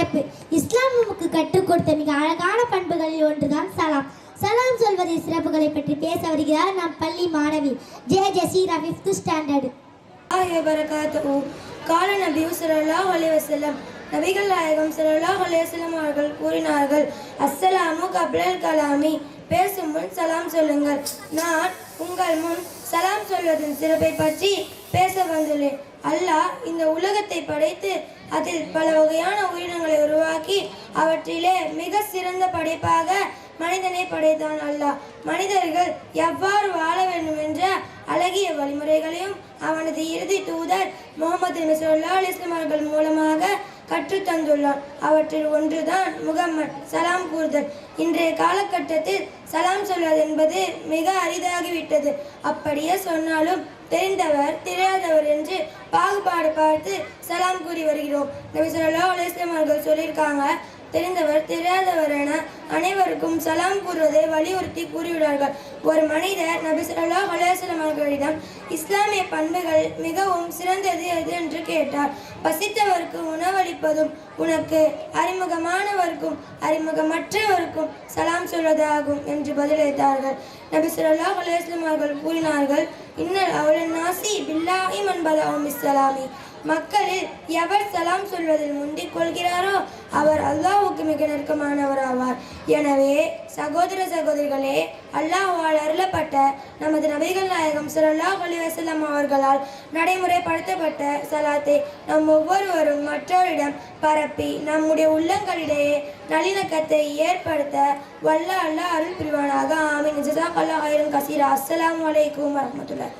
வாய்ப்பு. இஸ்லாம் நமக்கு கற்றுக் கொடுத்த மிக அழகான பண்புகளில் ஒன்றுதான் சலாம். சலாம் சொல்வதின் சிறப்புகளை பற்றி பேச வருகிறார் நம் பள்ளி மாணவி ஜே ஜசீரா 5th ஸ்டாண்டர்ட். கால நபி ஸல்லல்லாஹு அலைஹி வஸல்லம் நபிகள் நாயகம் ஸல்லல்லாஹு அலைஹி வஸல்லம் அவர்கள் கூறினார்கள், அஸ்ஸலாமு கப்லல் கலாமி, பேசும் முன் சலாம் சொல்லுங்கள். நான் உங்கள் முன் சலாம் சொல்வதன் சிறப்பை பற்றி பேச வந்துள்ளேன். அல்லாஹ் இந்த உலகத்தை படைத்து அதில் பல வகையான உயிரினங்களை உருவாக்கி அவற்றிலே மிக சிறந்த படைப்பாக மனிதனை படைத்தான். அல்லாஹ் மனிதர்கள் எவ்வாறு வாழ வேண்டும் என்ற அழகிய வழிமுறைகளையும் அவனது இறுதி தூதர் முகமது நபி ஸல்லல்லாஹு அலைஹி வஸல்லம் அவர்கள் மூலமாக கற்றுத்தந்துள்ளான். அவற்றில் ஒன்றுதான் முகம்மது சலாம் கூறுதல். இன்றைய காலகட்டத்தில் சலாம் சொல்வது என்பது மிக அரிதாகிவிட்டது. அப்படியே சொன்னாலும் தெரிந்தவர் தெரியாதவர் என்று பாகுபாடு பார்த்து சலாம் கூறி வருகிறோம். நபி ஸல்லல்லாஹு அலைஹி வஸல்லம் அவர்கள் சொல்லியிருக்காங்க, தெரிந்தவர் தெரியாதவர் என அனைவருக்கும் சலாம் கூறுவதை வலியுறுத்தி கூறியுள்ளார்கள். ஒரு மனிதர் நபி ஸல்லல்லாஹு அலைஹி வஸல்லம் அவர்களிடம் இஸ்லாமிய பண்புகள் மிகவும் சிறந்தது எது என்று கேட்டார். பசித்தவருக்கு உணவளிப்பதும் உனக்கு அறிமுகமானவருக்கும் அறிமுகமற்றவருக்கும் சலாம் சொல்வதாகும் என்று பதிலளித்தார்கள். நபி ஸல்லல்லாஹு அலைஹி வஸல்லம் அவர்கள் கூறினார்கள், இன்னல் அவுலன் நாசி பில்லாஹி மன் பதஅஹும் பிஸ்ஸலாமி, மக்களில் எவர் சலாம் சொல்வதில் முந்திக் கொள்கிறாரோ அவர் அல்லாஹ்வுக்கு மிக நெருக்கமானவர் ஆவார். எனவே சகோதர சகோதரிகளே, அல்லாஹ்வால் அருளப்பட்ட நமது நபிகள் நாயகம் ஸல்லல்லாஹு அலைஹி வஸல்லம் அவர்களால் நடைமுறைப்படுத்தப்பட்ட சலாத்தை நம் ஒவ்வொருவரும் மற்றவரிடம் பரப்பி நம்முடைய உள்ளங்களிடையே நல்லிணக்கத்தை ஏற்படுத்த வல்ல அல்லாஹ் அருள் புரிவானாக. ஆமீன். ஜஸாக்கல்லாஹு ஹைரன் கஸீரா. அஸ்ஸலாமு அலைக்கும் வரஹ்மத்துல்லாஹி.